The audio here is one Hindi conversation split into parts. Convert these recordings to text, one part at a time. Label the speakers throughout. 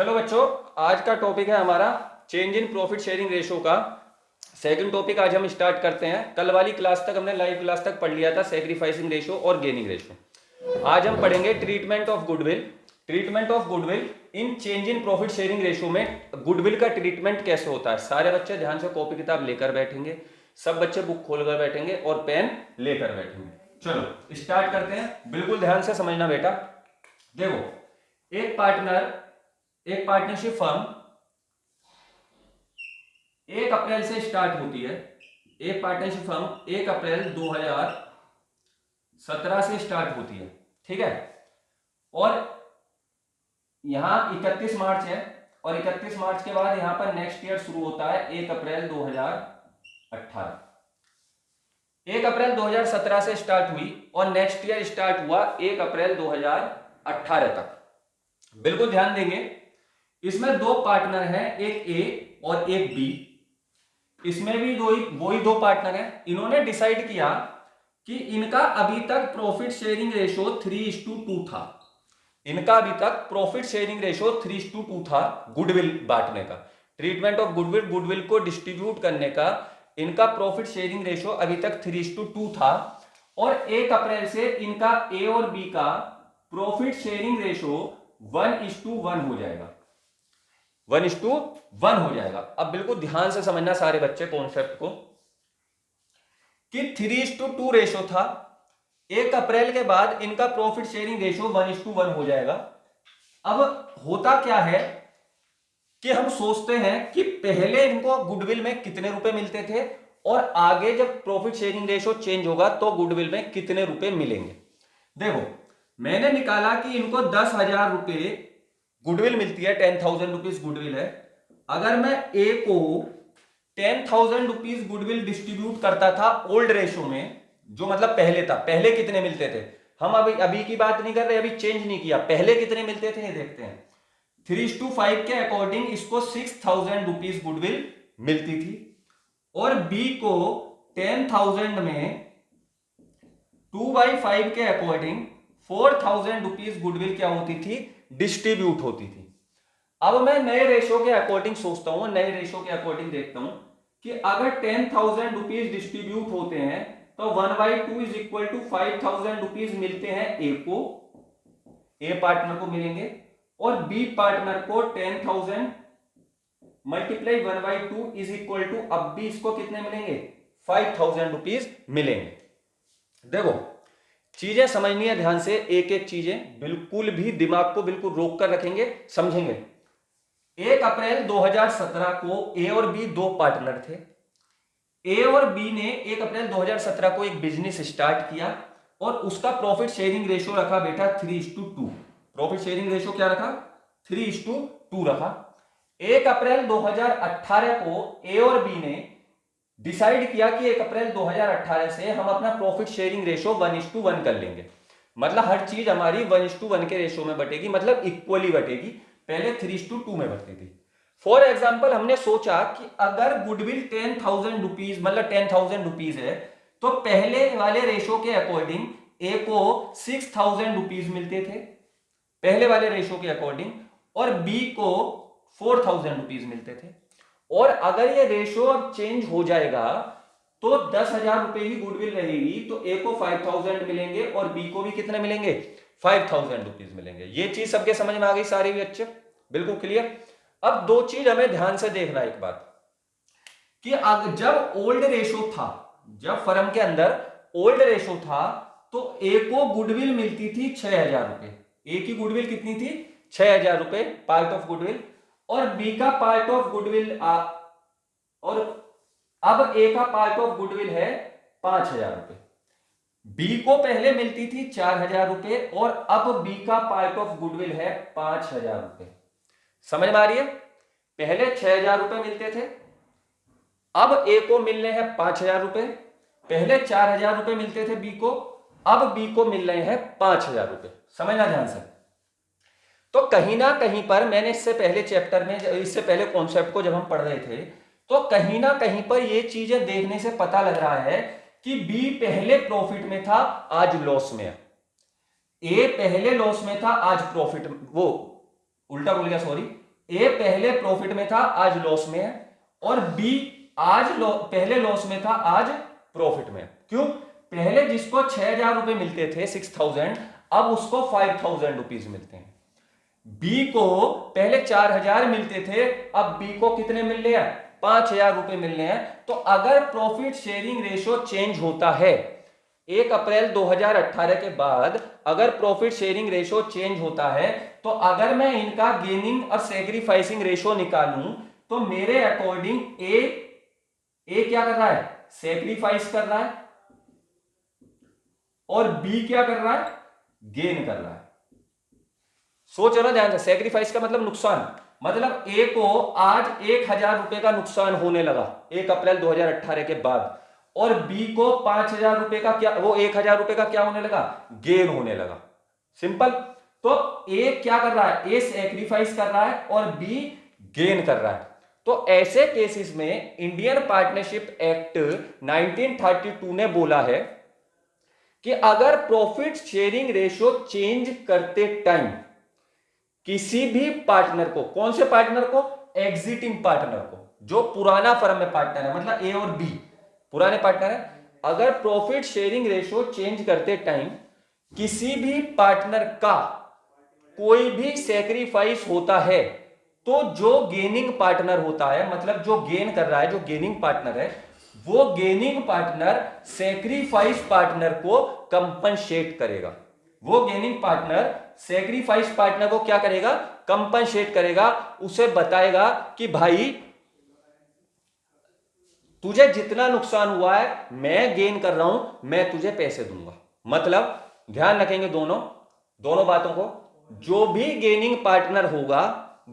Speaker 1: चलो बच्चों, आज का टॉपिक है हमारा change in profit sharing ratio का सेकंड टॉपिक। आज हम स्टार्ट करते हैं। कल वाली क्लास तक हमने लाइव क्लास तक पढ़ लिया था सैक्रिफाइसिंग रेशो और गेनिंग रेशो। आज हम पढ़ेंगे treatment of goodwill. Treatment of goodwill in change in profit sharing ratio में गुडविल का ट्रीटमेंट कैसे होता है। सारे बच्चे ध्यान से कॉपी किताब लेकर बैठेंगे, सब बच्चे बुक खोलकर बैठेंगे और पेन लेकर बैठेंगे। चलो स्टार्ट करते हैं, बिल्कुल ध्यान से समझना बेटा। देखो, एक पार्टनरशिप फर्म 1 अप्रैल से स्टार्ट होती है। एक पार्टनरशिप फर्म 1 अप्रैल 2017 से स्टार्ट होती है, ठीक है। और यहां 31 मार्च है और 31 मार्च के बाद यहां पर नेक्स्ट ईयर शुरू होता है 1 अप्रैल 2018। 1 अप्रैल 2017 से स्टार्ट हुई और नेक्स्ट ईयर स्टार्ट हुआ 1 अप्रैल 2018 तक। बिल्कुल ध्यान देंगे, इसमें 2 पार्टनर हैं, एक ए और एक बी। इसमें भी वही दो पार्टनर हैं। इन्होंने डिसाइड किया कि इनका अभी तक प्रॉफिट शेयरिंग रेशो 3:2 था। इनका अभी तक प्रॉफिट शेयरिंग रेशो 3:2 था गुडविल बांटने का। ट्रीटमेंट ऑफ गुडविल, गुडविल को डिस्ट्रीब्यूट करने का इनका प्रॉफिट शेयरिंग रेशो अभी तक 3:2 था। और 1 अप्रैल से इनका ए और बी का प्रॉफिट शेयरिंग रेशो 1:1 हो जाएगा। 1:1 हो जाएगा। अब बिल्कुल ध्यान से समझना सारे बच्चे कॉन्सेप्ट को कि 3:2 रेशो था। 1 अप्रैल के बाद इनका प्रॉफिट शेयरिंग रेशो 1:1 हो जाएगा। अब होता क्या है कि हम सोचते हैं कि पहले इनको गुडविल में कितने रुपए मिलते थे और आगे जब प्रॉफिट शेयरिंग रेशो चेंज होगा तो गुडविल में कितने रुपए मिलेंगे। देखो, मैंने निकाला कि इनको 10,000 रुपए गुडविल मिलती है, 10,000 रुपीज गुडविल है। अगर मैं ए को 10,000 रुपीज गुडविल डिस्ट्रीब्यूट करता था ओल्ड रेशो में, जो मतलब पहले था, पहले कितने मिलते थे, हम अभी की बात नहीं कर रहे, अभी चेंज नहीं किया, पहले कितने मिलते थे ये देखते हैं। 3:5 के अकॉर्डिंग इसको 6,000 रुपीज गुडविल मिलती थी। और बी को 10,000 में 2/5 के अकॉर्डिंग 4,000 रुपीज गुडविल क्या होती थी, डिस्ट्रीब्यूट होती थी। अब मैं नए रेशो के अकॉर्डिंग सोचता हूं, नए रेशो के अकॉर्डिंग देखता हूं कि अगर 10,000 रुपीज डिस्ट्रीब्यूट होते हैं तो 1/2 इज इक्वल टू 5,000 रुपीज मिलते हैं ए को, ए पार्टनर को मिलेंगे, और बी पार्टनर को 10,000 मल्टीप्लाई 1/2 इज इक्वल टू, अब भी इसको कितने मिलेंगे, 5,000 रुपीज मिलेंगे। देखो, चीजें समझनी है ध्यान से, एक एक चीजें बिल्कुल भी दिमाग को बिल्कुल रोक कर रखेंगे, समझेंगे। 1 अप्रैल 2017 को ए और बी 2 पार्टनर थे। ए और बी ने 1 अप्रैल 2017 को एक बिजनेस स्टार्ट किया और उसका प्रॉफिट शेयरिंग रेशो रखा बेटा 3:2। प्रॉफिट शेयरिंग रेशो क्या रखा, 3:2 रखा। 1 अप्रैल 2018 को ए और बी ने डिसाइड किया कि 1 अप्रैल 2018 से हम अपना प्रॉफिट शेयरिंग रेशो 1:1 कर लेंगे। मतलब हर चीज हमारी 1:1 के रेशो में बटेगी, मतलब इक्वली बटेगी। पहले 3:2 में बटती थी। फॉर एग्जाम्पल हमने सोचा कि अगर गुडविल 10,000 रुपीज, मतलब 10,000 रुपीज है, तो पहले वाले रेशो के अकॉर्डिंग ए को 6,000 रुपीज मिलते थे पहले वाले रेशो के अकॉर्डिंग, और बी को 4,000 रुपीज मिलते थे। और अगर ये रेशो अब चेंज हो जाएगा तो 10,000 रुपए ही गुडविल रहेगी, तो ए को 5,000 मिलेंगे और बी को भी कितने मिलेंगे, 5,000 रुपीज मिलेंगे। ये चीज सबके समझ में आ गई, सारी भी अच्छे, बिल्कुल क्लियर। अब 2 चीज हमें ध्यान से देखना, एक बात कि जब ओल्ड रेशो था, जब फर्म के अंदर ओल्ड रेशो था, तो ए को गुडविल मिलती थी 6,000 रुपए। ए की गुडविल कितनी थी, 6,000 रुपए, पार्ट ऑफ गुडविल। और बी का पार्ट ऑफ गुडविल और अब ए का पार्ट ऑफ गुडविल है 5,000 रुपए। बी को पहले मिलती थी 4,000 रुपए और अब बी का पार्ट ऑफ गुडविल है 5,000 रुपए। समझ में आ रही है, पहले 6,000 रुपए मिलते थे, अब ए को मिलने हैं 5,000 रुपए। पहले 4,000 रुपए मिलते थे बी को, अब बी को मिल रहे हैं 5,000 रुपए। समझना ध्यान से। तो कहीं ना कहीं पर मैंने इससे पहले चैप्टर में, इससे पहले कॉन्सेप्ट को जब हम पढ़ रहे थे, तो कहीं ना कहीं पर ये चीजें देखने से पता लग रहा है कि बी पहले प्रॉफिट में था, आज लॉस में है। ए पहले लॉस में था, आज प्रॉफिट, वो उल्टा बोल गया, सॉरी, ए पहले प्रॉफिट में था, आज लॉस में है, और बी पहले लॉस में था, आज प्रॉफिट में। क्यों? पहले जिसको 6,000 रुपए मिलते थे, 6,000, अब उसको 5,000 रुपीज मिलते हैं। बी को पहले 4,000 मिलते थे, अब बी को कितने मिल रहे हैं? 5,000 रुपए मिल रहे हैं। तो अगर प्रॉफिट शेयरिंग रेशियो चेंज होता है 1 अप्रैल 2018 के बाद, अगर प्रॉफिट शेयरिंग रेशियो चेंज होता है, तो अगर मैं इनका गेनिंग और सैक्रिफाइसिंग रेशियो निकालूं, तो मेरे अकॉर्डिंग ए क्या कर रहा है? सैक्रिफाइस कर रहा है, और बी क्या कर रहा है? गेन कर रहा है। सोचो ना ध्यान से, सैक्रिफाइस का मतलब नुकसान, मतलब ए को आज 1,000 रुपए का नुकसान होने लगा 1 अप्रैल 2018 के बाद, और बी को 5,000 रुपए का क्या, वो 1,000 रुपए का क्या होने लगा? गेन होने लगा। सिंपल। तो ए क्या कर रहा है? ए सैक्रिफाइस कर रहा है और बी गेन कर रहा है। तो ऐसे केसेस में इंडियन पार्टनरशिप एक्ट 1932 ने बोला है कि अगर प्रॉफिट शेयरिंग रेशियो चेंज करते टाइम किसी भी पार्टनर को, कौन से पार्टनर को? एग्जिटिंग पार्टनर को, जो पुराना फर्म में पार्टनर है, मतलब ए और बी पुराने पार्टनर है। अगर प्रॉफिट शेयरिंग रेशियो चेंज करते टाइम किसी भी पार्टनर का कोई भी सैक्रिफाइस होता है, तो जो गेनिंग पार्टनर होता है, मतलब जो गेन कर रहा है, जो गेनिंग पार्टनर है, वो गेनिंग पार्टनर सैक्रिफाइस पार्टनर को कंपनसेट करेगा। वो गेनिंग पार्टनर सैक्रिफाइस पार्टनर को क्या करेगा? कंपनसेट करेगा। उसे बताएगा कि भाई तुझे जितना नुकसान हुआ है, मैं गेन कर रहा हूं, मैं तुझे पैसे दूंगा। मतलब ध्यान रखेंगे दोनों बातों को। जो भी गेनिंग पार्टनर होगा,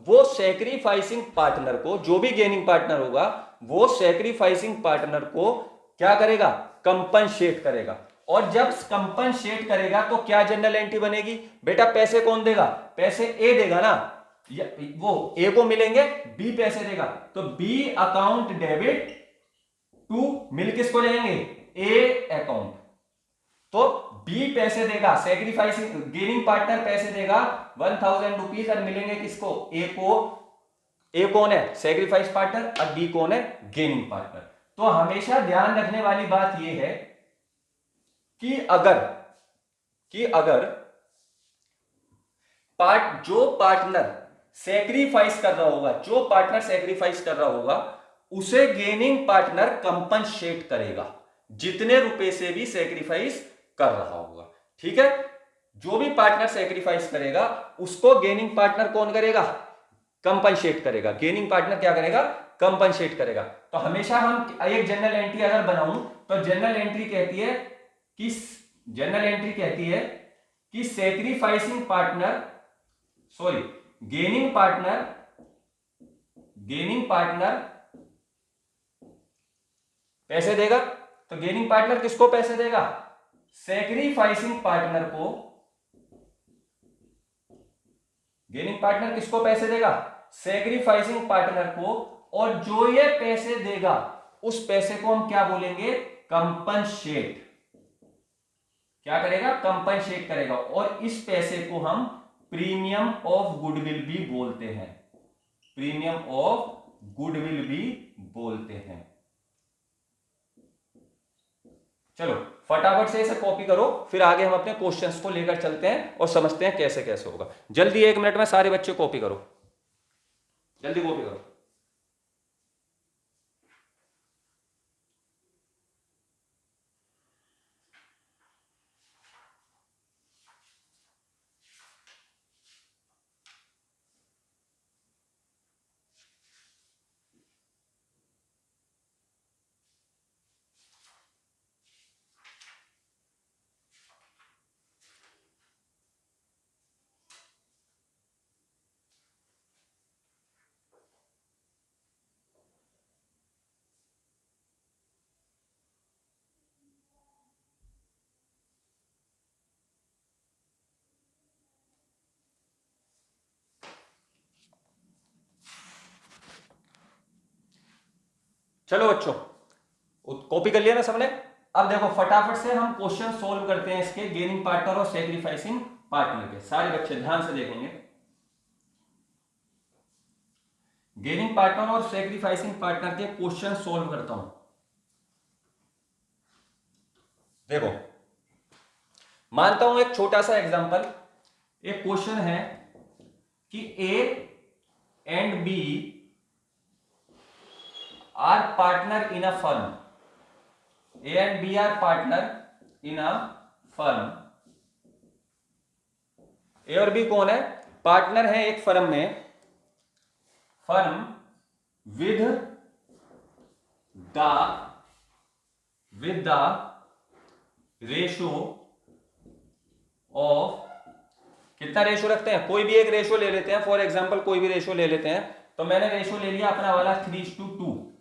Speaker 1: वो सैक्रिफाइसिंग पार्टनर को, जो भी गेनिंग पार्टनर होगा, वो सैक्रिफाइसिंग पार्टनर को क्या करेगा? कंपनसेट करेगा। और जब कंपनसेट करेगा तो क्या जनरल एंट्री बनेगी? बेटा पैसे कौन देगा? पैसे ए देगा ना, वो ए को मिलेंगे, बी पैसे देगा, तो बी अकाउंट डेबिट टू मिल किसको जाएंगे? ए अकाउंट। तो बी पैसे देगा, सैक्रिफाइसिंग गेनिंग पार्टनर पैसे देगा 1,000 रुपीज, और मिलेंगे किसको? ए को। ए कौन है? सैक्रिफाइस पार्टनर, और बी कौन है? Gaining partner. तो हमेशा ध्यान रखने वाली बात यह है कि अगर जो पार्टनर सैक्रिफाइस कर रहा होगा, जो पार्टनर सैक्रिफाइस कर रहा होगा, उसे गेनिंग पार्टनर कंपनसेट करेगा, जितने रुपए से भी सैक्रिफाइस कर रहा होगा। ठीक है? जो भी पार्टनर सैक्रिफाइस करेगा, उसको गेनिंग पार्टनर कौन करेगा? कंपनसेट करेगा। गेनिंग पार्टनर क्या करेगा? कंपनसेट करेगा। तो हमेशा हम एक जनरल एंट्री अगर बनाऊं, तो जनरल एंट्री कहती है कि sacrificing partner, sorry, gaining partner पैसे देगा। तो गेनिंग पार्टनर किसको पैसे देगा? सैक्रिफाइसिंग पार्टनर को। गेनिंग पार्टनर किसको पैसे देगा? सैक्रिफाइसिंग पार्टनर को। और जो ये पैसे देगा, उस पैसे को हम क्या बोलेंगे? कंपनसेट। क्या करेगा? कंपनसेट करेगा। और इस पैसे को हम प्रीमियम ऑफ गुडविल भी बोलते हैं। प्रीमियम ऑफ गुडविल भी बोलते हैं। चलो फटाफट से इसे कॉपी करो, फिर आगे हम अपने क्वेश्चंस को लेकर चलते हैं और समझते हैं कैसे कैसे होगा। जल्दी 1 मिनट में सारे बच्चे कॉपी करो, जल्दी कॉपी करो। चलो बच्चों, कॉपी कर लिया ना सबने? अब देखो फटाफट से हम क्वेश्चन सोल्व करते हैं इसके, गेनिंग पार्टनर और सैक्रिफाइसिंग पार्टनर के। सारे बच्चे ध्यान से देखेंगे। गेनिंग पार्टनर और सेक्रीफाइसिंग पार्टनर के क्वेश्चन सॉल्व करता हूं। देखो, मानता हूं एक छोटा सा एग्जांपल, एक क्वेश्चन है कि A and B are partner in a firm. A and B are partner in a firm. A और बी कौन है? पार्टनर है एक फर्म में, firm with the ratio of, कितना रेशो रखते हैं? कोई भी एक रेशो ले लेते हैं, फॉर एग्जांपल कोई भी रेशो ले लेते हैं। तो मैंने रेशो ले लिया अपना वाला 3:2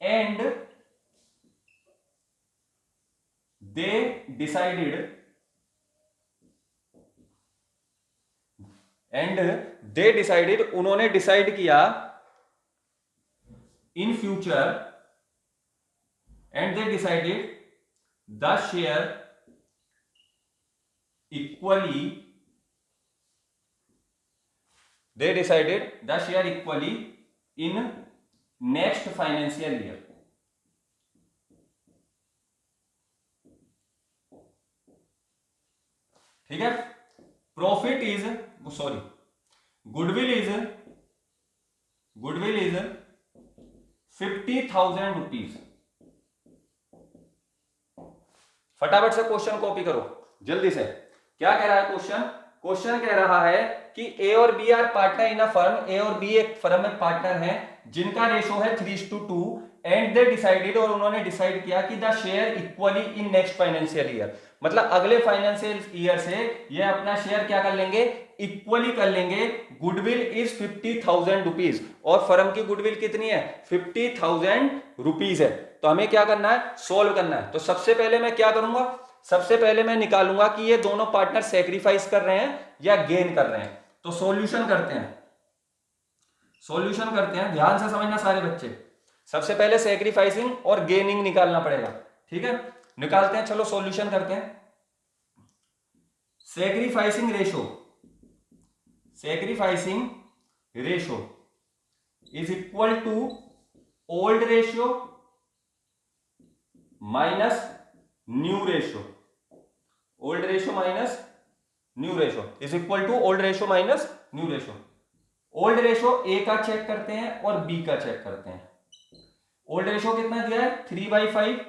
Speaker 1: एंड दे डिसाइडेड, उन्होंने डिसाइड किया in future, and they decided the share equally, they decided the share equally in next financial year। ठीक है, profit is, sorry, goodwill is 50,000 rupees. फटाफट से क्वेश्चन कॉपी करो जल्दी से। क्या कह रहा है क्वेश्चन? क्वेश्चन कह रहा है कि ए और B are partner in a firm. A और बी एक फर्म में पार्टनर हैं जिनका रेशो है 3:2 एंड दे डिसाइडेड, और उन्होंने डिसाइड किया कि the share equally in next financial year, मतलब अगले फाइनेंशियल ईयर से ये अपना शेयर क्या कर लेंगे? इक्वली कर लेंगे। गुडविल इज 50,000 रुपीज, और फर्म की गुडविल कितनी है? 50,000 रुपीज है। तो हमें क्या करना है? सोल्व करना है। तो सबसे पहले मैं क्या करूंगा? सबसे पहले मैं निकालूंगा कि ये दोनों पार्टनर सेक्रीफाइस कर रहे हैं या गेन कर रहे हैं। तो सॉल्यूशन करते हैं, ध्यान से समझना सारे बच्चे। सबसे पहले सेक्रीफाइसिंग और गेनिंग निकालना पड़ेगा, ठीक है? निकालते हैं, चलो सॉल्यूशन करते हैं। Sacrificing ratio is equal to old ratio minus new ratio. Old ratio minus new ratio is equal to old ratio minus new ratio. Old ratio A का चेक करते हैं और बी का चेक करते हैं। ओल्ड रेशो कितना दिया है? 3/5,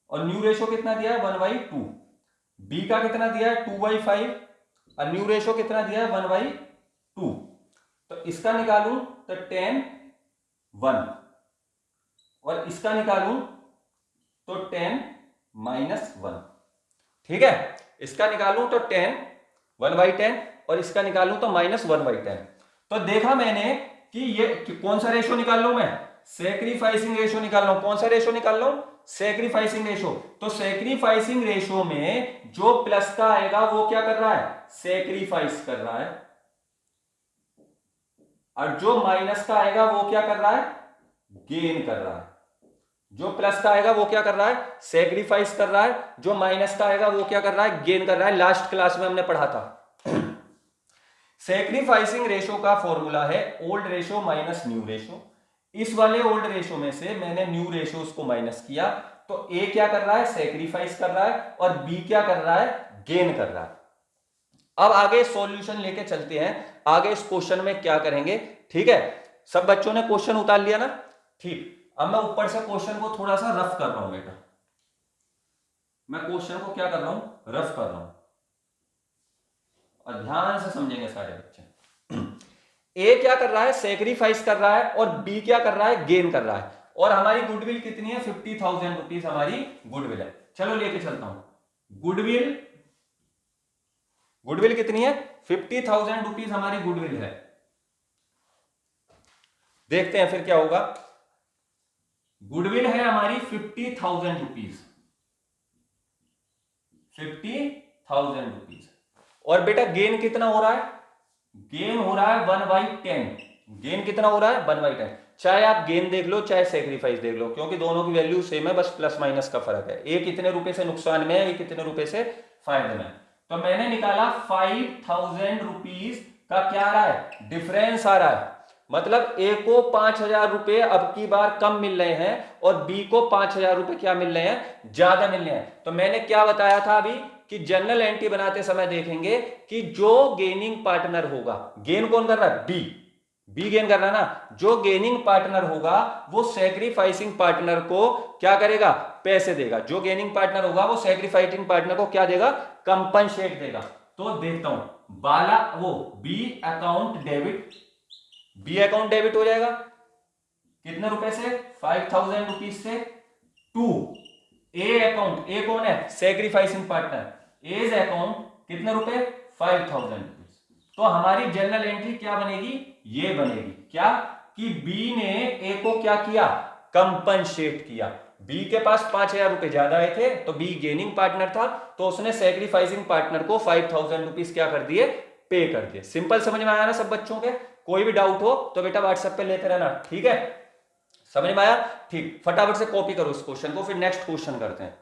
Speaker 1: और न्यू रेशो कितना दिया है? 1/2। बी का कितना दिया है? 2/5, और न्यू रेशो कितना दिया है? 1/2। तो इसका निकालूं तो 10/1, और इसका निकालूं तो 10-1। ठीक है, इसका निकालूं तो 1/10, और इसका निकालूं तो -1/10। तो देखा मैंने कि ये कौन सा रेशो निकाल लो? मैं सेक्रीफाइसिंग रेशो निकाल लो। कौन सा रेशो निकाल लो? Sacrificing ratio. तो सेक्रीफाइसिंग रेशो में जो प्लस का आएगा वो क्या कर रहा है? सेक्रीफाइस कर रहा है, और जो माइनस का आएगा वो क्या कर रहा है? गेन कर रहा है। जो प्लस का आएगा वो क्या कर रहा है? सेक्रीफाइस कर रहा है। जो माइनस का आएगा वो क्या कर रहा है? गेन कर रहा है। लास्ट क्लास में हमने पढ़ा था। सेक्रीफाइसिंग रेशो का फॉर्मूला है old ratio minus new ratio. इस वाले ओल्ड रेशो में से मैंने न्यू रेशो को माइनस किया, तो ए क्या कर रहा है? सेक्रीफाइस कर रहा है, और बी क्या कर रहा है? गेन कर रहा है। अब आगे सॉल्यूशन लेके चलते हैं। आगे इस क्वेश्चन में क्या करेंगे? ठीक है, सब बच्चों ने क्वेश्चन उतार लिया ना? ठीक, अब मैं ऊपर से क्वेश्चन को थोड़ा सा रफ कर रहा हूं बेटा। मैं क्वेश्चन को क्या कर रहा हूं? रफ कर रहा हूं, और ध्यान से समझेंगे सारे बच्चे। ए क्या कर रहा है? सेक्रीफाइस कर रहा है, और बी क्या कर रहा है? गेन कर रहा है। और हमारी गुडविल कितनी है? 50,000 रुपीज हमारी गुडविल है। चलो लेके चलता हूं। गुडविल कितनी है? 50,000 रुपीज हमारी गुडविल है। देखते हैं फिर क्या होगा। गुडविल है हमारी 50,000 रुपीज, 50,000 रुपीज। और बेटा गेन कितना हो रहा है? गेन हो रहा है 1/10। गेन कितना हो रहा है? 1/10। चाहे आप गेन देख लो चाहे सेक्रीफाइस देख लो, क्योंकि दोनों की वैल्यू सेम है, बस प्लस माइनस का फर्क है। एक कितने रुपए से नुकसान में है, एक कितने रुपए से फायदे में। तो मैंने निकाला 5,000 रुपीज का क्या आ रहा है, डिफरेंस आ रहा है। मतलब ए को 5,000 रुपए अब की बार कम मिल रहे हैं और बी को 5,000 रुपए क्या मिल रहे हैं, ज्यादा मिल रहे हैं। तो मैंने क्या बताया था अभी कि जनरल एंट्री बनाते समय देखेंगे कि जो गेनिंग पार्टनर होगा, गेन कौन कर रहा है, बी गेन कर रहा है ना, जो गेनिंग पार्टनर होगा वो सैक्रिफाइसिंग पार्टनर को क्या करेगा, पैसे देगा। जो गेनिंग पार्टनर होगा वो सैक्रिफाइसिंग पार्टनर को क्या देगा, कंपनसेट देगा। तो देखता हूं बाला वो बी अकाउंट डेबिट हो जाएगा कितने रुपए से, 5,000 रुपीज से, टू ए अकाउंट, ए कौन है, सैक्रिफाइसिंग पार्टनर, एज अकाउंट कितने रुपए, 5,000 रुपीज। तो हमारी जनरल एंट्री क्या बनेगी, ये बनेगी क्या कि बी ने ए को क्या किया, कंपनसेट किया। बी के पास 5,000 रुपए ज्यादा आए थे तो बी गेनिंग पार्टनर था, तो उसने सैक्रिफाइसिंग पार्टनर को 5,000 रुपीज क्या कर दिए, पे कर दिए। सिंपल समझ में आया ना सब बच्चों के, कोई भी डाउट हो तो बेटा व्हाट्सएप पे लेते रहना, ठीक है, समझ में आया, ठीक। फटाफट से कॉपी करो इस क्वेश्चन को, फिर नेक्स्ट क्वेश्चन करते हैं।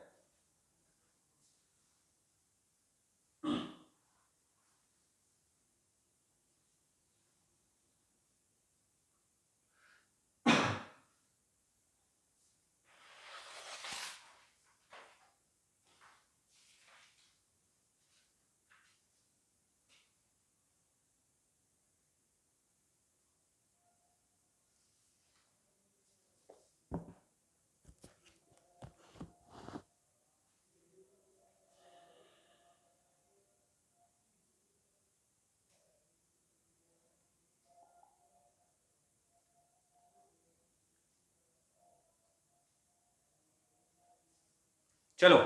Speaker 1: चलो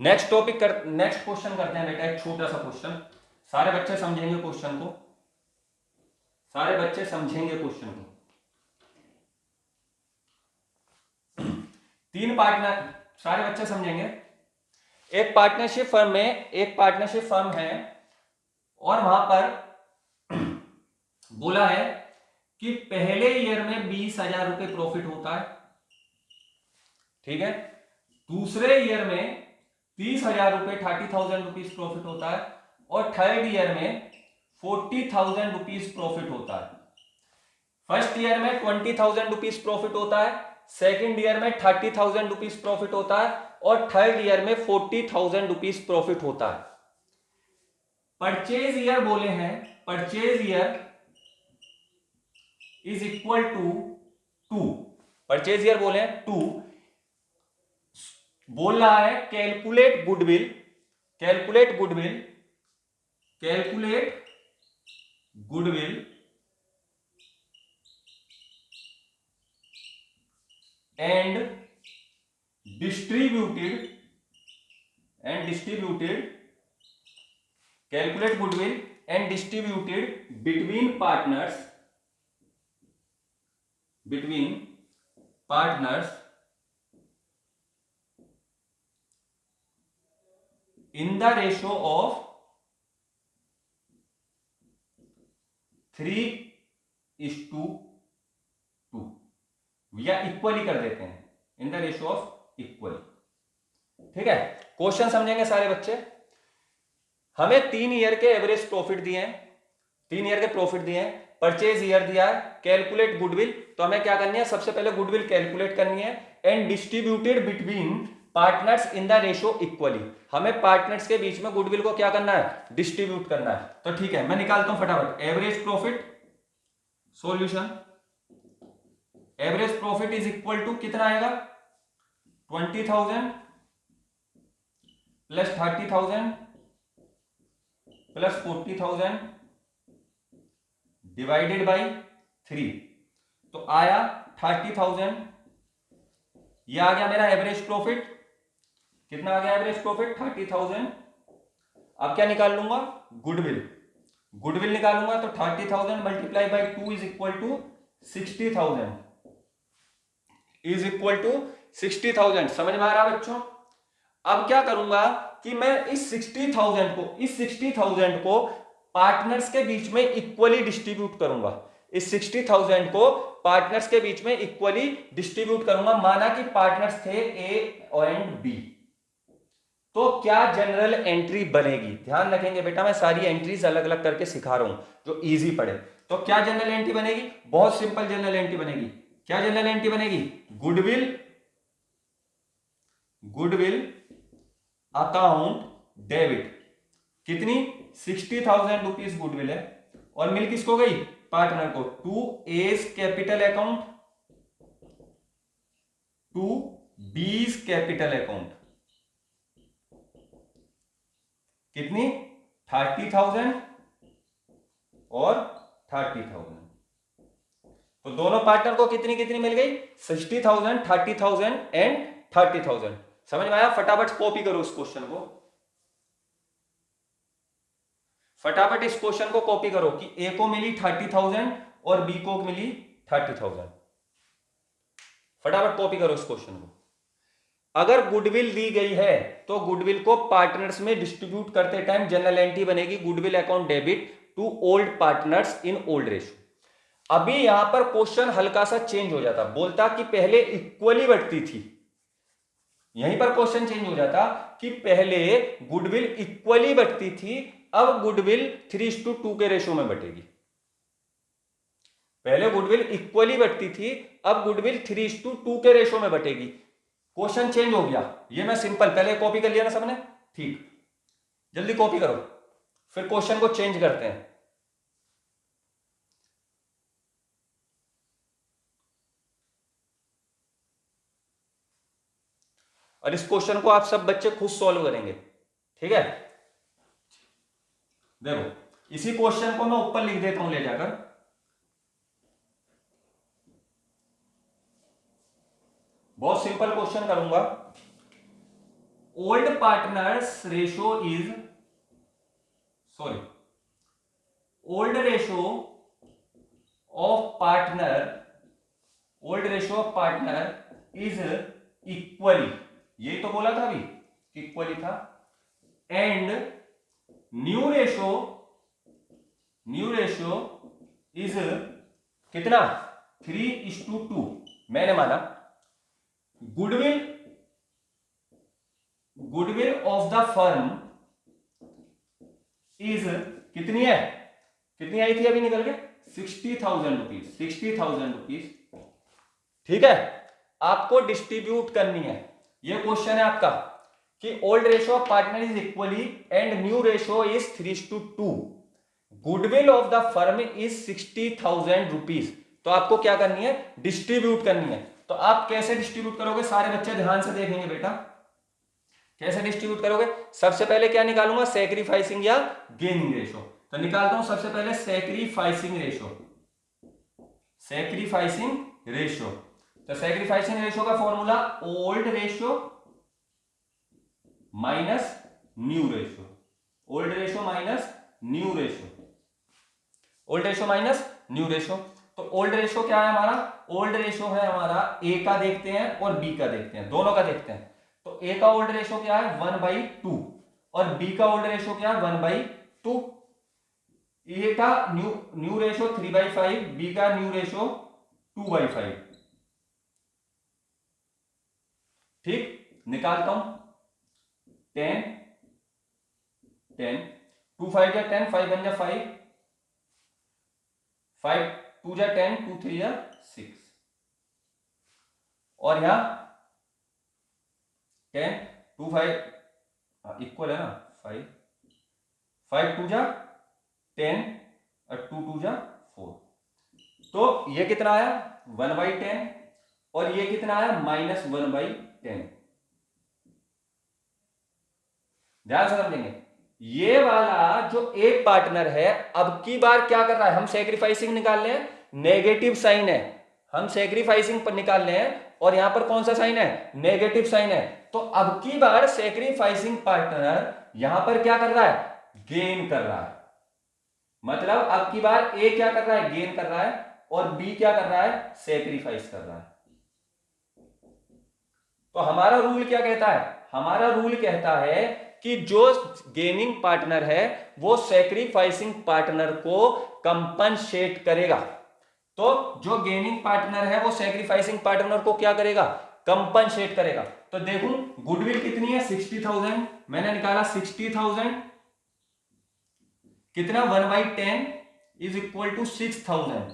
Speaker 1: नेक्स्ट क्वेश्चन करते हैं बेटा, एक छोटा सा क्वेश्चन, सारे बच्चे समझेंगे क्वेश्चन को, सारे बच्चे समझेंगे क्वेश्चन को। तीन पार्टनर, सारे बच्चे समझेंगे। एक पार्टनरशिप फर्म है और वहां पर बोला है कि पहले ईयर में 20,000 रुपए प्रॉफिट होता है, ठीक है, दूसरे ईयर में 30,000 रुपए 30,000 रुपीज प्रॉफिट होता है और थर्ड ईयर में 40,000 रुपीज प्रॉफिट होता है। फर्स्ट ईयर में 20,000 रुपीज प्रॉफिट होता है, सेकेंड ईयर में 30,000 रुपीज प्रॉफिट होता है और थर्ड ईयर में 40,000 रुपीज प्रॉफिट होता है। परचेज ईयर बोले हैं, purchase year is equal to 2, purchase year बोले हैं 2, बोल रहा है calculate goodwill and distributed between partners in the ratio of 3:2 या इक्वली कर देते हैं, in the ratio of equally, ठीक है। क्वेश्चन समझेंगे सारे बच्चे। हमें 3 ईयर के एवरेज प्रॉफिट दिए हैं, 3 ईयर के प्रॉफिट दिए हैं, परचेज ईयर दिया है, कैलकुलेट गुडविल, तो हमें क्या करनी है, सबसे पहले गुडविल कैलकुलेट करनी है, and distributed between partners in the ratio equally, हमें पार्टनर्स के बीच में गुडविल को क्या करना है, डिस्ट्रीब्यूट करना है। तो ठीक है, मैं निकालता हूं फटाफट। Average profit, solution, average profit is equal to कितना आएगा, 20,000 प्लस 30,000 प्लस 40,000 डिवाइडेड बाई 3, तो आया 30,000। ये आ गया मेरा एवरेज प्रॉफिट, कितना आ गया एवरेज प्रॉफिट, 30,000। अब क्या निकाल लूंगा, गुडविल निकालूंगा, तो 30,000 multiply by 2 is equal to 60,000, समझ में आ रहा है बच्चों। अब क्या करूंगा कि मैं इस 60,000 को पार्टनर्स के बीच में इक्वली डिस्ट्रीब्यूट करूंगा, इस 60,000 को पार्टनर्स के बीच में इक्वली डिस्ट्रीब्यूट करूंगा। माना कि पार्टनर्स थे ए एंड बी, तो क्या जनरल एंट्री बनेगी? ध्यान रखेंगे बेटा, मैं सारी एंट्रीज अलग अलग करके सिखा रहा हूं जो इजी पड़े। तो क्या जनरल एंट्री बनेगी? बहुत सिंपल जनरल एंट्री बनेगी। क्या जनरल एंट्री बनेगी? Goodwill, goodwill account debit. कितनी? 60,000 रुपीज गुडविल है और मिल किसको गई? पार्टनर को। To A's capital account, to B's capital account. कितनी? 30,000 और 30,000। तो दोनों पार्टनर को कितनी कितनी मिल गई? 60,000, 30,000 एंड 30,000। समझ में आया? फटाफट कॉपी करो इस क्वेश्चन को, फटाफट इस क्वेश्चन को कॉपी करो कि ए को मिली 30,000 और बी को मिली 30,000। फटाफट कॉपी करो इस क्वेश्चन को। अगर गुडविल दी गई है तो गुडविल को पार्टनर्स में डिस्ट्रीब्यूट करते टाइम जनरल एंट्री बनेगी goodwill account debit to old partners in old ratio. अभी यहां पर क्वेश्चन हल्का सा चेंज हो जाता, बोलता कि पहले इक्वली बढ़ती थी, यहीं पर क्वेश्चन चेंज हो जाता कि पहले गुडविल इक्वली बढ़ती थी, अब गुडविल 3:2 के रेशियो में बटेगी। पहले गुडविल इक्वली बढ़ती थी, अब गुडविल 3:2 के रेशियो में बटेगी। क्वेश्चन चेंज हो गया। ये मैं सिंपल, पहले कॉपी कर लिया ना सबने? ठीक, जल्दी कॉपी करो, फिर क्वेश्चन को चेंज करते हैं। और इस क्वेश्चन को आप सब बच्चे खुद सॉल्व करेंगे, ठीक है? देखो इसी क्वेश्चन को मैं ऊपर लिख देता हूं ले जाकर। बहुत सिंपल क्वेश्चन करूंगा। Old partners ratio is, sorry, old ratio of partner, old ratio of partner is equally, ये तो बोला था अभी, इक्वली था, and new ratio, new ratio is कितना? 3:2। मैंने माना goodwill, goodwill of the firm is कितनी है? कितनी आई थी अभी निकल के? 60,000 रुपीज, 60,000 रुपीज, ठीक है? आपको डिस्ट्रीब्यूट करनी है। ये क्वेश्चन है आपका कि old ratio of partner is equally and new ratio is 3:2, goodwill of the firm is 60,000 rupees. तो आपको क्या करनी है? डिस्ट्रीब्यूट करनी है। तो आप कैसे डिस्ट्रीब्यूट करोगे? सारे बच्चे ध्यान से देखेंगे बेटा, कैसे डिस्ट्रीब्यूट करोगे? सबसे पहले क्या निकालूंगा? सैक्रिफाइसिंग या गेनिंग रेशियो। तो निकालता हूं सबसे पहले सैक्रिफाइसिंग रेशियो, सैक्रिफाइसिंग रेशियो। तो सैक्रिफाइसिंग रेशियो का formula old ratio minus new ratio, old ratio minus new ratio, old ratio minus new ratio. तो ओल्ड रेशियो क्या है हमारा? ओल्ड रेशियो है हमारा, ए का देखते हैं और बी का देखते हैं, दोनों का देखते हैं। तो ए का ओल्ड रेशियो क्या है? 1/2 और बी का ओल्ड रेशियो क्या है? 1/2। ए का न्यू रेशियो 3/5, बी का न्यू रेशियो 2/5। ठीक, निकालता हूं 10 10, 2 5 जा 10, 5 1 जा 5, 5 2 जा 10, 2 3 जा 6, और यहां 10 2 5 इक्वल है ना, 5 5 2 जा 10 और 2 2 जा 4। तो ये कितना आया? 1/10 और ये कितना आया? -1/10। ध्यान से समझेंगे। ये वाला जो एक पार्टनर है, अब की बार क्या कर रहा है? हम सैक्रिफाइसिंग निकाल रहे हैं, नेगेटिव साइन है, हम सैक्रिफाइसिंग पर निकाल रहे हैं और यहां पर कौन सा साइन है? नेगेटिव साइन है। तो अब की बार सैक्रिफाइसिंग पार्टनर यहां पर क्या कर रहा है? गेन कर रहा है। मतलब अब की बार ए क्या कर रहा है? गेन कर रहा है, और बी क्या कर रहा है? सैक्रिफाइस कर रहा है। तो हमारा रूल क्या कहता है? हमारा रूल कहता है कि जो गेनिंग पार्टनर है वो सैक्रिफाइसिंग पार्टनर को कंपनसेट करेगा। तो जो गेनिंग पार्टनर है वो सैक्रिफाइसिंग पार्टनर को क्या करेगा? कंपनसेट करेगा। तो देखूं गुडविल कितनी है 60,000, मैंने निकाला 60,000 कितना 1/10 is equal to 6,000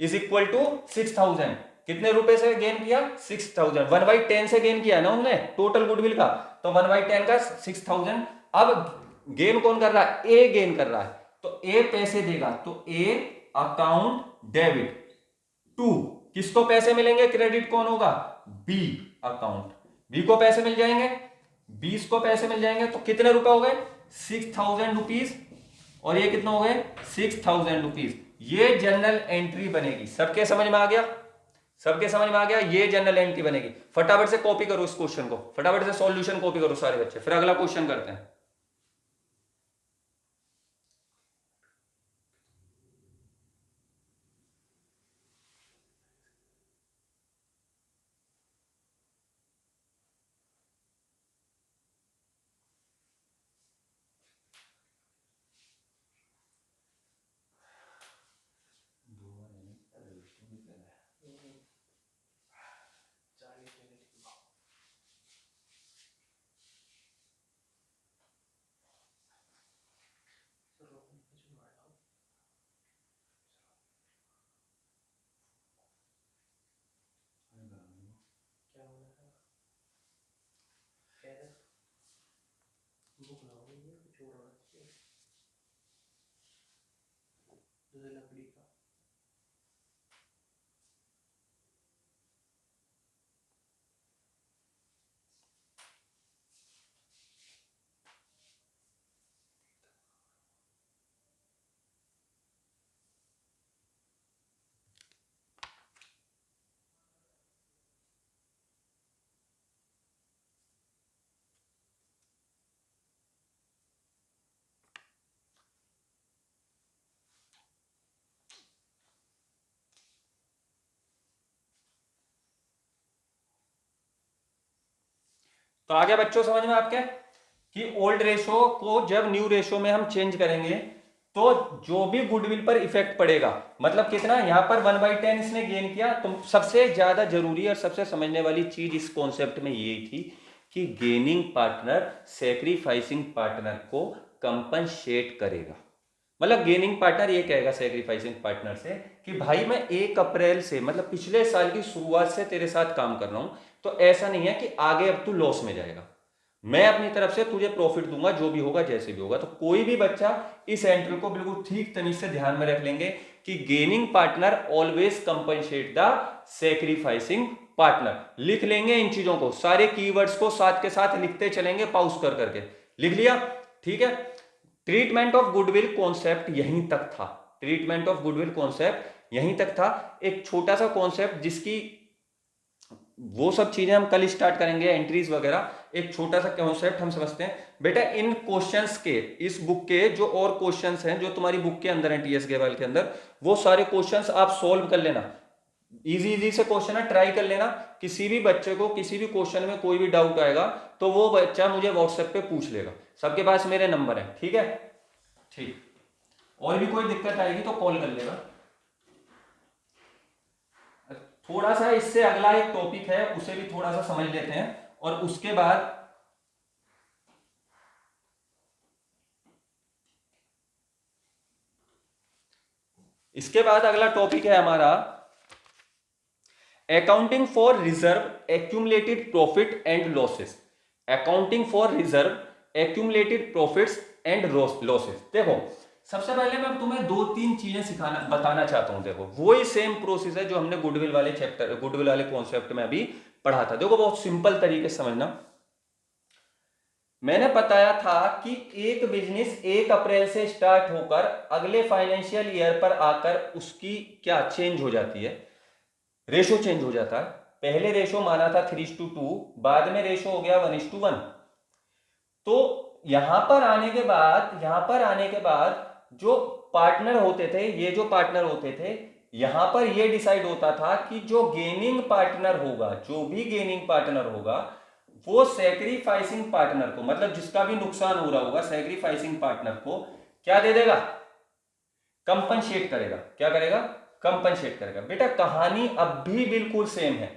Speaker 1: is equal to 6,000। कितने रुपए से गेन किया 6,000, 1/10 से गेन किया ना उन्होंने टोटल गुडविल का, तो 1/10 का 6,000। अब गेन कौन कर रहा है, ए गेन कर रहा है, तो ए पैसे देगा, तो ए अकाउंट डेबिट टू किसको पैसे मिलेंगे, क्रेडिट कौन होगा, बी अकाउंट, बी को पैसे मिल जाएंगे, 20 को पैसे मिल जाएंगे, तो कितने रुपए हो गए 6,000 रुपीज, और ये कितना हो गए 6,000 रुपीज। ये जनरल एंट्री बनेगी, सबके समझ में आ गया, सबके समझ में आ गया, ये जनरल एंट्री बनेगी। फटाफट से कॉपी करो इस क्वेश्चन को, फटाफट से सॉल्यूशन कॉपी करो सारे बच्चे, फिर अगला क्वेश्चन करते हैं। तो आगे बच्चों समझ में आपके कि ओल्ड रेशो को जब न्यू रेशो में हम चेंज करेंगे तो जो भी गुडविल पर इफेक्ट पड़ेगा, मतलब कितना यहां पर 1/10 इसने गेन किया, तो सबसे ज्यादा जरूरी और सबसे समझने वाली चीज इस कॉन्सेप्ट में ये थी कि गेनिंग पार्टनर सेक्रीफाइसिंग पार्टनर को कंपनसेट करेगा। मतलब गेनिंग पार्टनर ये कहेगा सेक्रीफाइसिंग पार्टनर से कि भाई मैं 1 अप्रैल से मतलब पिछले साल की शुरुआत से तेरे साथ काम कर रहा हूं, तो ऐसा नहीं है कि आगे अब तू लॉस में जाएगा, मैं अपनी तरफ से तुझे प्रॉफिट दूंगा, जो भी होगा जैसे भी होगा। तो कोई भी बच्चा इस एंट्री को बिल्कुल ठीक तरीके से ध्यान में रख लेंगे कि gaining partner always compensate the sacrificing partner. लिख लेंगे इन चीजों को, सारे कीवर्ड्स को साथ के साथ लिखते चलेंगे पॉज कर करके। लिख लिया, ठीक है। ट्रीटमेंट ऑफ गुडविल कॉन्सेप्ट यहीं तक था, ट्रीटमेंट ऑफ गुडविल कॉन्सेप्ट यहीं तक था। एक छोटा सा कॉन्सेप्ट जिसकी वो सब चीजें हम कल स्टार्ट करेंगे, एंट्रीज वगैरह, एक छोटा सा कॉन्सेप्ट हम समझते हैं। बेटा इन क्वेश्चंस के, इस बुक के जो और क्वेश्चंस हैं जो तुम्हारी बुक के अंदर हैं टीएस गेवाल के अंदर, वो सारे क्वेश्चंस आप सोल्व कर लेना। इजी इजी से क्वेश्चन है, ट्राई कर लेना। किसी भी बच्चे को किसी भी क्वेश्चन में कोई भी डाउट आएगा तो वो बच्चा मुझे व्हाट्सएप पे पूछ लेगा, सबके पास मेरे नंबर है, ठीक है। ठीक, और भी कोई दिक्कत आएगी तो कॉल कर लेगा। थोड़ा सा इससे अगला एक टॉपिक है उसे भी थोड़ा सा समझ लेते हैं, और उसके बाद इसके बाद अगला टॉपिक है हमारा accounting for reserve accumulated profit and losses. Accounting for reserve accumulated profits and losses. देखो सबसे पहले मैं तुम्हें 2-3 चीजें सिखाना बताना चाहता हूं। देखो वही सेम प्रोसेस है जो हमने गुडविल वाले चैप्टर, गुडविल वाले कॉन्सेप्ट में अभी पढ़ा था। देखो बहुत सिंपल तरीके से समझना। मैंने बताया था कि एक बिजनेस 1 अप्रैल से स्टार्ट होकर अगले फाइनेंशियल ईयर पर आकर उसकी क्या चेंज हो जाती है, रेशो चेंज हो जाता है। पहले रेशो माना था 3:2, बाद में रेशो हो गया 1:1। तो यहां पर आने के बाद जो पार्टनर होते थे, ये जो पार्टनर होते थे, यहां पर ये डिसाइड होता था कि जो गेनिंग पार्टनर होगा, जो भी गेनिंग पार्टनर होगा, वो सैक्रिफाइसिंग पार्टनर को, मतलब जिसका भी नुकसान हो रहा होगा, सैक्रिफाइसिंग पार्टनर को क्या दे देगा, कंपनसेट करेगा। क्या करेगा, कंपनसेट करेगा। बेटा कहानी अब भी बिल्कुल सेम है।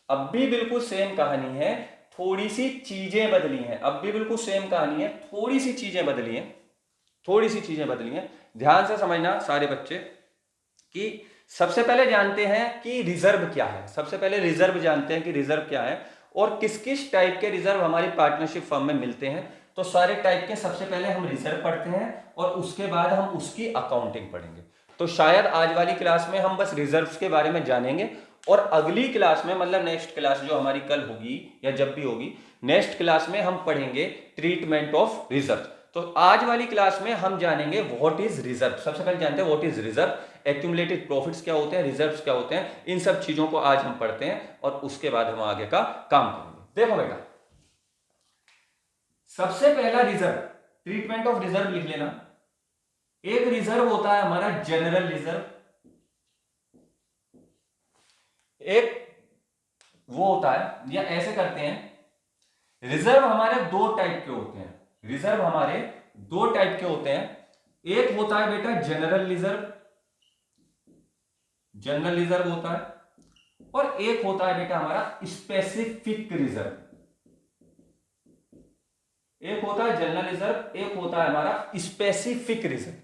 Speaker 1: अब भी बिल्कुल सेम कहानी है, थोड़ी सी चीजें बदली हैं। अब भी बिल्कुल सेम कहानी है, थोड़ी सी चीजें बदली हैं, थोड़ी सी चीजें बदली हैं। ध्यान से समझना सारे बच्चे कि सबसे पहले जानते हैं कि रिजर्व क्या है। सबसे पहले रिजर्व जानते हैं कि रिजर्व क्या है और किस किस टाइप के रिजर्व हमारी पार्टनरशिप फर्म में मिलते हैं। तो सारे टाइप के सबसे पहले हम रिजर्व पढ़ते हैं और उसके बाद हम उसकी अकाउंटिंग पढ़ेंगे। तो शायद आज वाली क्लास में हम बस रिजर्व्स के बारे में जानेंगे और अगली क्लास में, मतलब नेक्स्ट क्लास जो हमारी कल होगी या जब भी होगी, नेक्स्ट क्लास में हम पढ़ेंगे ट्रीटमेंट ऑफ रिजर्व। तो आज वाली क्लास में हम जानेंगे व्हाट इज रिजर्व। सबसे पहले जानते हैं what is reserve, accumulated profits क्या होते हैं, रिजर्व्स क्या होते हैं। इन सब चीजों को आज हम पढ़ते हैं और उसके बाद हम आगे का काम करेंगे। देखो बेटा, सबसे पहला रिजर्व, ट्रीटमेंट ऑफ रिजर्व लिख लेना। एक रिजर्व होता है हमारा जनरल रिजर्व, एक वो होता है, या ऐसे करते हैं, रिजर्व हमारे दो टाइप के होते हैं। रिजर्व हमारे दो टाइप के होते हैं। एक होता है बेटा जनरल रिजर्व, जनरल रिजर्व होता है, और एक होता है बेटा हमारा स्पेसिफिक रिजर्व। एक होता है जनरल रिजर्व, एक होता है हमारा स्पेसिफिक रिजर्व।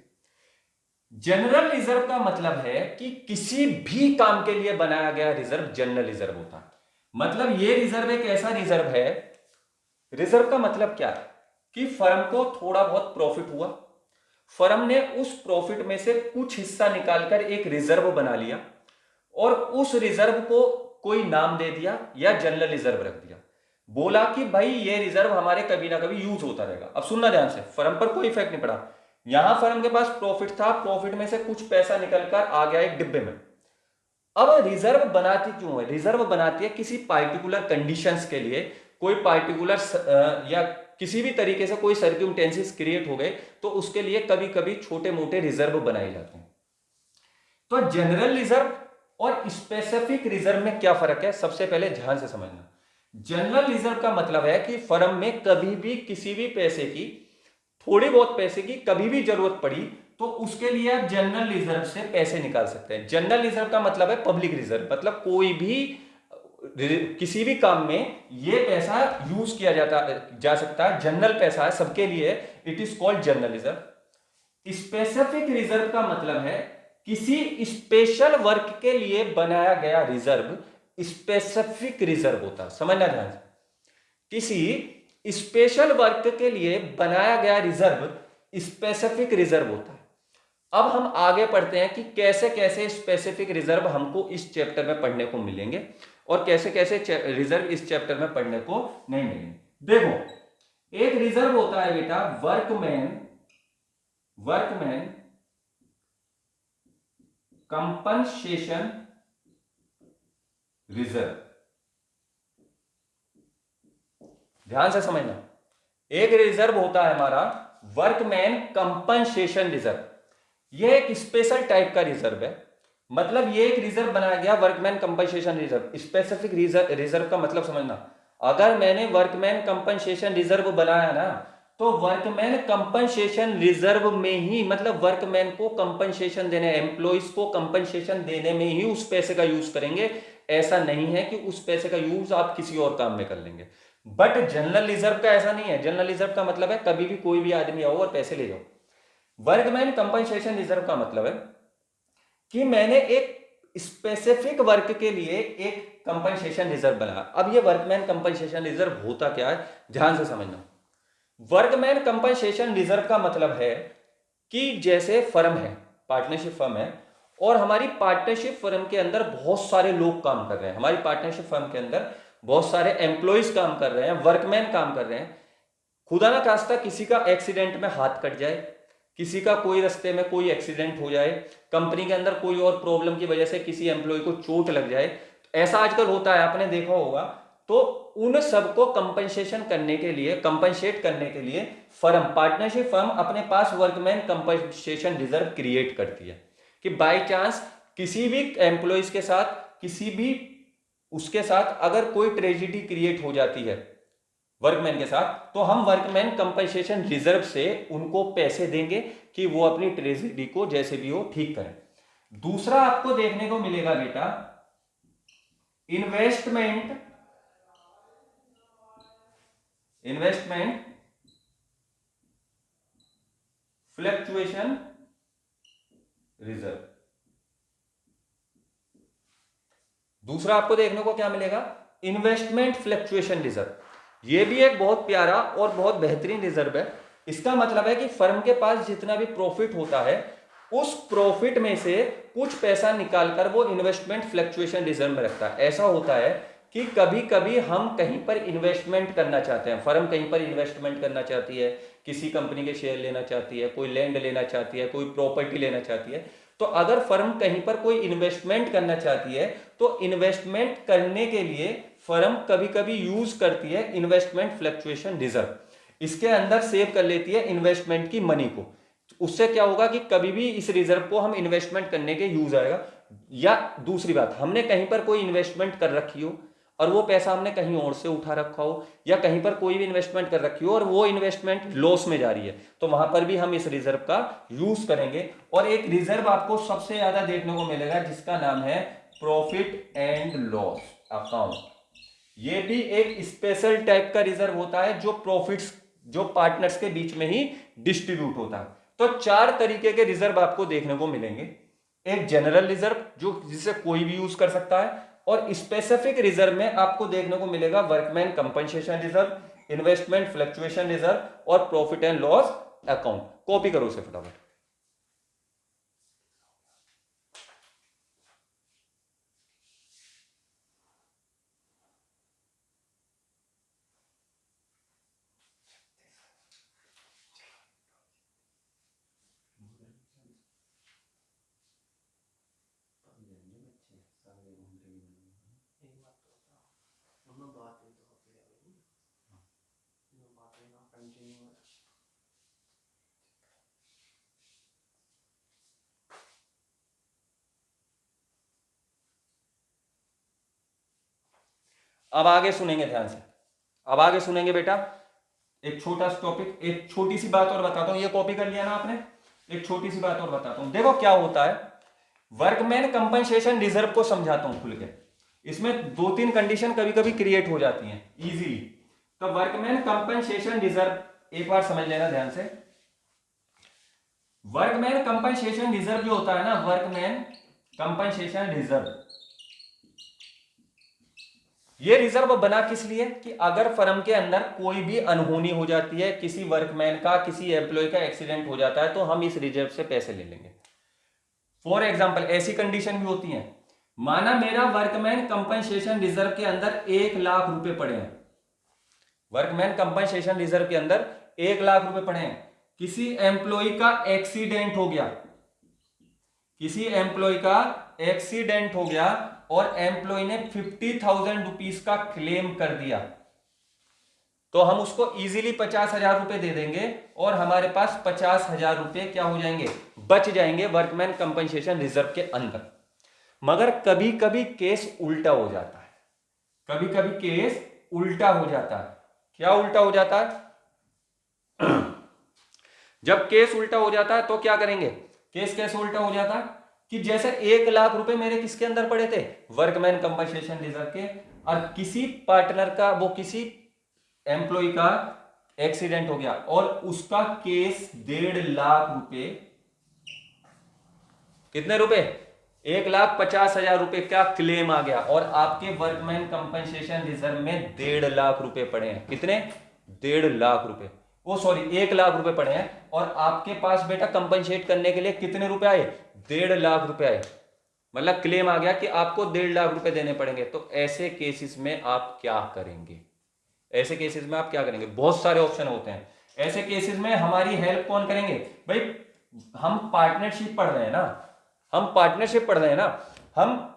Speaker 1: जनरल रिजर्व का मतलब है कि किसी भी काम के लिए बनाया गया रिजर्व जनरल रिजर्व होता है। मतलब ये रिजर्व एक ऐसा रिजर्व है, रिजर्व का मतलब क्या है कि फर्म को थोड़ा बहुत प्रॉफिट हुआ, फर्म ने उस प्रॉफिट में से कुछ हिस्सा निकालकर एक रिजर्व बना लिया और उस रिजर्व को कोई नाम दे दिया या जनरल रिजर्व रख दिया। बोला कि भाई ये रिजर्व हमारे कभी ना कभी यूज होता रहेगा। अब सुनना ध्यान से, फर्म पर कोई इफेक्ट नहीं पड़ा। यहां फर्म के पास प्रॉफिट था, प्रॉफिट में से कुछ पैसा निकलकर आ गया एक डिब्बे में। अब रिजर्व बनाती क्यों है? रिजर्व बनाती है किसी पार्टिकुलर कंडीशंस के लिए, कोई पार्टिकुलर या किसी भी तरीके से कोई सर्क्यूमटेंसेस क्रिएट हो गए तो उसके लिए कभी कभी छोटे मोटे रिजर्व बनाए जाते हैं। तो जनरल रिजर्व और स्पेसिफिक रिजर्व में क्या फर्क है, सबसे पहले ध्यान से समझना। जनरल रिजर्व का मतलब है कि फर्म में कभी भी किसी भी पैसे की, थोड़ी बहुत पैसे की कभी भी जरूरत पड़ी तो उसके लिए आप जनरल रिजर्व से पैसे निकाल सकते हैं। जनरल रिजर्व का मतलब है पब्लिक रिजर्व, मतलब कोई भी किसी भी काम में ये पैसा यूज किया जा सकता है, जनरल पैसा है सबके लिए, it is called general reserve. Specific reserve का मतलब है किसी स्पेशल वर्क के लिए बनाया गया रिजर्व स्पेसिफिक रिजर्व होता है। समझना ध्यान से, किसी स्पेशल वर्क के लिए बनाया गया रिजर्व स्पेसिफिक रिजर्व होता है। अब हम आगे पढ़ते हैं कि कैसे कैसे स्पेसिफिक रिजर्व हमको इस चैप्टर में पढ़ने को मिलेंगे और कैसे कैसे रिजर्व इस चैप्टर में पढ़ने को नहीं मिलेंगे। देखो, एक रिजर्व होता है बेटा वर्कमैन कंपनसेशन रिजर्व। ध्यान से समझना, एक रिजर्व होता है हमारा वर्कमैन कंपनसेशन रिजर्व। यह एक स्पेशल टाइप का रिजर्व है। मतलब ये एक रिजर्व बनाया गया workman compensation reserve. Specific reserve का मतलब समझना, अगर मैंने वर्कमैन कंपनसेशन रिजर्व बनाया ना तो वर्कमैन कंपनसेशन रिजर्व में ही, मतलब वर्कमैन को कंपनसेशन देने, एम्प्लॉइज को कंपनसेशन देने में ही उस पैसे का यूज करेंगे। ऐसा नहीं है कि उस पैसे का यूज आप किसी और काम में कर लेंगे। बट जनरल रिजर्व का ऐसा नहीं है। जनरल रिजर्व का मतलब है कभी भी कोई भी आदमी आओ और पैसे ले जाओ। वर्कमैन कंपनसेशन रिजर्व का मतलब है कि मैंने एक स्पेसिफिक वर्क के लिए एक कंपनसेशन रिजर्व बनाया। अब ये वर्कमैन कंपनसेशन रिजर्व होता क्या है, ध्यान से समझना। वर्कमैन कंपनसेशन रिजर्व का मतलब है कि जैसे फर्म है, पार्टनरशिप फर्म है, और हमारी पार्टनरशिप फर्म के अंदर बहुत सारे लोग काम कर रहे हैं। हमारी पार्टनरशिप फर्म के अंदर बहुत सारे एम्प्लॉइज काम कर रहे हैं, वर्कमैन काम कर रहे हैं। खुदा ना खास्ता किसी का एक्सीडेंट में हाथ कट जाए, किसी का कोई रास्ते में कोई एक्सीडेंट हो जाए, कंपनी के अंदर कोई और प्रॉब्लम की वजह से किसी एम्प्लॉय को चोट लग जाए, ऐसा आजकल होता है, आपने देखा होगा। तो उन सबको कंपनसेशन करने के लिए, कंपनसेट करने के लिए फर्म, पार्टनरशिप फर्म अपने पास वर्कमैन कंपनसेशन रिजर्व क्रिएट करती है कि बाय चांस किसी भी एम्प्लॉयज के साथ, किसी भी उसके साथ अगर कोई ट्रेजिडी क्रिएट हो जाती है वर्कमैन के साथ, तो हम वर्कमैन कंपनसेशन रिजर्व से उनको पैसे देंगे कि वो अपनी ट्रेजिडी को जैसे भी हो ठीक करें। दूसरा आपको देखने को मिलेगा बेटा इन्वेस्टमेंट फ्लक्चुएशन रिजर्व। दूसरा आपको देखने को क्या मिलेगा, इन्वेस्टमेंट फ्लक्चुएशन रिजर्व। यह भी एक बहुत प्यारा और बहुत बेहतरीन रिजर्व है। इसका मतलब है कि फर्म के पास जितना भी प्रॉफिट होता है उस प्रॉफिट में से कुछ पैसा निकालकर वो इन्वेस्टमेंट फ्लक्चुएशन रिजर्व में रखता है। ऐसा होता है कि कभी कभी हम कहीं पर इन्वेस्टमेंट करना चाहते हैं, फर्म कहीं पर इन्वेस्टमेंट करना चाहती है, किसी कंपनी के शेयर लेना चाहती है, कोई लैंड लेना चाहती है, कोई प्रॉपर्टी लेना चाहती है। तो अगर फर्म कहीं पर कोई इन्वेस्टमेंट करना चाहती है तो इन्वेस्टमेंट करने के लिए फर्म कभी कभी यूज करती है इन्वेस्टमेंट फ्लक्चुएशन रिजर्व। इसके अंदर सेव कर लेती है इन्वेस्टमेंट की मनी को। उससे क्या होगा कि कभी भी इस रिजर्व को हम इन्वेस्टमेंट करने के यूज आएगा। या दूसरी बात, हमने कहीं पर कोई इन्वेस्टमेंट कर रखी हो और वो पैसा हमने कहीं और से उठा रखा हो, या कहीं पर कोई भी इन्वेस्टमेंट कर रखी हो और वो इन्वेस्टमेंट लॉस में जा रही है, तो वहां पर भी हम इस रिजर्व का यूज करेंगे। और एक रिजर्व आपको सबसे ज्यादा देखने को मिलेगा जिसका नाम है प्रॉफिट एंड लॉस अकाउंट। ये भी एक स्पेशल टाइप का रिजर्व होता है जो प्रॉफिट्स जो पार्टनर्स के बीच में ही डिस्ट्रीब्यूट होता है। तो चार तरीके के रिजर्व आपको देखने को मिलेंगे। एक जनरल रिजर्व जो जिसे कोई भी यूज कर सकता है, और स्पेसिफिक रिजर्व में आपको देखने को मिलेगा workman compensation reserve, investment fluctuation reserve और profit and loss account. Copy करो उसे फटाफट। अब आगे सुनेंगे ध्यान से, अब आगे सुनेंगे बेटा। एक छोटा सा टॉपिक, एक छोटी सी बात और बताता हूं। ये कॉपी कर लिया ना आपने? एक छोटी सी बात और बताता हूं। देखो क्या होता है, वर्कमैन कंपनसेशन रिजर्व को समझाता हूं खुल के। इसमें दो तीन कंडीशन कभी कभी क्रिएट हो जाती हैं इजीली। तो वर्कमैन कंपनसेशन रिजर्व एक बार समझ लेना ध्यान से। वर्कमैन कंपनसेशन रिजर्व जो होता है ना, वर्कमैन कंपनसेशन रिजर्व, ये रिजर्व बना किस लिए कि अगर फर्म के अंदर कोई भी अनहोनी हो जाती है, किसी वर्कमैन का किसी एम्प्लॉय का एक्सीडेंट हो जाता है, तो हम इस रिजर्व से पैसे ले लेंगे। फॉर एग्जाम्पल ऐसी कंडीशन भी होती है, माना मेरा वर्कमैन कंपनसेशन रिजर्व के अंदर 1 लाख रुपए पड़े हैं, वर्कमैन कंपनसेशन रिजर्व के अंदर 1 लाख रुपए पड़े हैं। किसी एम्प्लॉय का एक्सीडेंट हो गया, किसी एम्प्लॉय का एक्सीडेंट हो गया और एम्प्लॉय ने 50,000 रुपीज का क्लेम कर दिया, तो हम उसको इजीली 50,000 रुपए दे देंगे और हमारे पास 50,000 रुपए क्या हो जाएंगे, बच जाएंगे वर्कमैन कंपनसेशन रिजर्व के अंदर। मगर कभी कभी केस उल्टा हो जाता है, कभी कभी केस उल्टा हो जाता है। क्या उल्टा हो जाता है? जब केस उल्टा हो जाता है तो क्या करेंगे, केस कैसे उल्टा हो जाता है कि जैसे 1 लाख रुपए मेरे किसके अंदर पड़े थे, वर्कमैन कंपनसेशन रिजर्व के, और किसी पार्टनर का, वो किसी एम्प्लॉय का एक्सीडेंट हो गया और उसका केस 1.5 लाख रुपए, कितने रुपए, 1,50,000 रुपए का क्लेम आ गया और आपके वर्कमैन कंपनसेशन रिजर्व में 1.5 लाख रुपए पड़े हैं। कितने? 1.5 लाख रुपए, ओ सॉरी 1 लाख रुपए पड़े हैं और आपके पास बेटा कंपनसेट करने के लिए कितने रुपए आए, 1.5 लाख रुपए आए। मतलब क्लेम आ गया कि आपको 1.5 लाख रुपए देने पड़ेंगे। तो ऐसे केसेस में आप क्या करेंगे, ऐसे केसेस में आप क्या करेंगे? बहुत सारे ऑप्शन होते हैं। ऐसे केसेस में हमारी हेल्प कौन करेंगे भाई? हम पार्टनरशिप पढ़ रहे हैं ना, हम पार्टनरशिप पढ़ रहे हैं ना, हम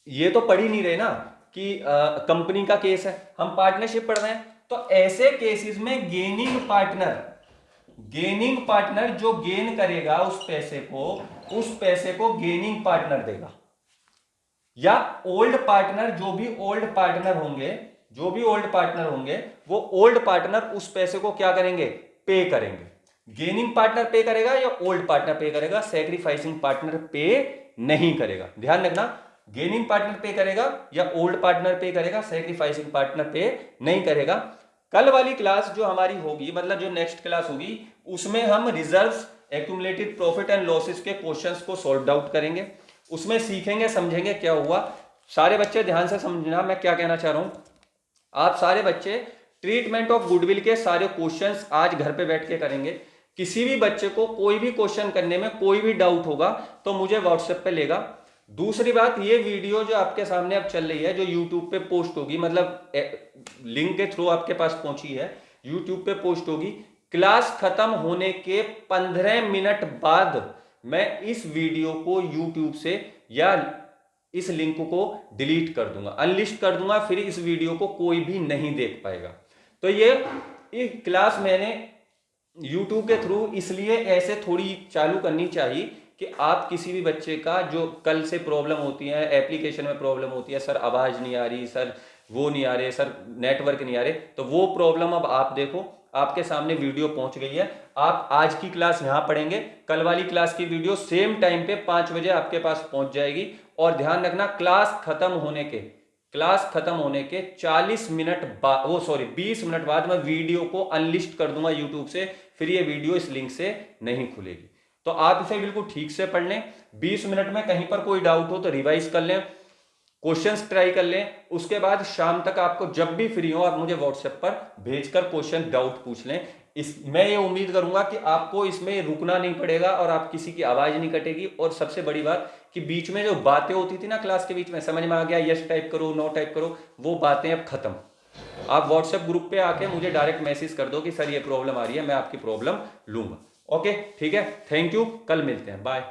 Speaker 1: ये तो पढ़ ही नहीं रहे ना कि कंपनी का केस है, हम पार्टनरशिप पढ़ रहे हैं। तो ऐसे केसेस में गेनिंग पार्टनर, गेनिंग पार्टनर जो गेन करेगा उस पैसे को गेनिंग पार्टनर देगा, या ओल्ड पार्टनर, जो भी ओल्ड पार्टनर होंगे, जो भी ओल्ड पार्टनर होंगे वो ओल्ड पार्टनर उस पैसे को क्या करेंगे, पे करेंगे। गेनिंग पार्टनर पे करेगा या ओल्ड पार्टनर पे करेगा, सैक्रिफाइसिंग पार्टनर पे नहीं करेगा। ध्यान रखना, गेनिंग पार्टनर पे करेगा या ओल्ड पार्टनर पे करेगा, सेक्रीफाइसिंग पार्टनर पे नहीं करेगा। कल वाली क्लास जो हमारी होगी, मतलब जो नेक्स्ट क्लास होगी, उसमें हम reserves, accumulated profit and losses के क्वेश्चंस को सॉल्व आउट करेंगे। उसमें सीखेंगे, समझेंगे क्या हुआ। सारे बच्चे ध्यान से समझना मैं क्या कहना चाह रहा हूं। आप सारे बच्चे ट्रीटमेंट ऑफ गुडविल के सारे क्वेश्चंस आज घर पे बैठ के करेंगे। किसी भी बच्चे को कोई भी क्वेश्चन करने में कोई भी डाउट होगा तो मुझे व्हाट्सएप पे लेगा। दूसरी बात, ये वीडियो जो आपके सामने अब चल रही है, जो यूट्यूब पे पोस्ट होगी, मतलब लिंक के थ्रू आपके पास पहुंची है, यूट्यूब पे पोस्ट होगी। क्लास खत्म होने के 15 मिनट बाद मैं इस वीडियो को यूट्यूब से या इस लिंक को डिलीट कर दूंगा, अनलिस्ट कर दूंगा, फिर इस वीडियो को कोई भी नहीं देख पाएगा। तो ये क्लास मैंने YouTube के थ्रू इसलिए ऐसे थोड़ी चालू करनी चाहिए कि आप किसी भी बच्चे का जो कल से प्रॉब्लम होती है, एप्लीकेशन में प्रॉब्लम होती है, सर आवाज़ नहीं आ रही, सर वो नहीं आ रहे, सर नेटवर्क नहीं आ रहे, तो वो प्रॉब्लम अब आप देखो आपके सामने वीडियो पहुंच गई है। आप आज की क्लास यहाँ पढ़ेंगे, कल वाली क्लास की वीडियो सेम टाइम पे 5 बजे आपके पास पहुंच जाएगी। और ध्यान रखना, क्लास खत्म होने के 40 मिनट बाद, 20 मिनट बाद मैं वीडियो को अनलिस्ट कर दूंगा यूट्यूब से, फिर ये वीडियो इस लिंक से नहीं खुलेगी। तो आप इसे बिल्कुल ठीक से पढ़ लें। 20 मिनट में कहीं पर कोई डाउट हो तो रिवाइज कर लें, क्वेश्चंस ट्राई कर लें। उसके बाद शाम तक आपको जब भी फ्री हो आप मुझे व्हाट्सएप पर भेजकर क्वेश्चन डाउट पूछ लें। मैं ये उम्मीद करूंगा कि आपको इसमें रुकना नहीं पड़ेगा और आप किसी की आवाज नहीं कटेगी। और सबसे बड़ी बात कि बीच में जो बातें होती थी ना क्लास के बीच में, समझ में आ गया, यस टाइप करो, नो टाइप करो, वो बातें अब खत्म। आप व्हाट्सएप ग्रुप पे आके मुझे डायरेक्ट मैसेज कर दो कि सर ये प्रॉब्लम आ रही है, मैं आपकी प्रॉब्लम लूंगा। ओके, ठीक है, थैंक यू, कल मिलते हैं, बाय।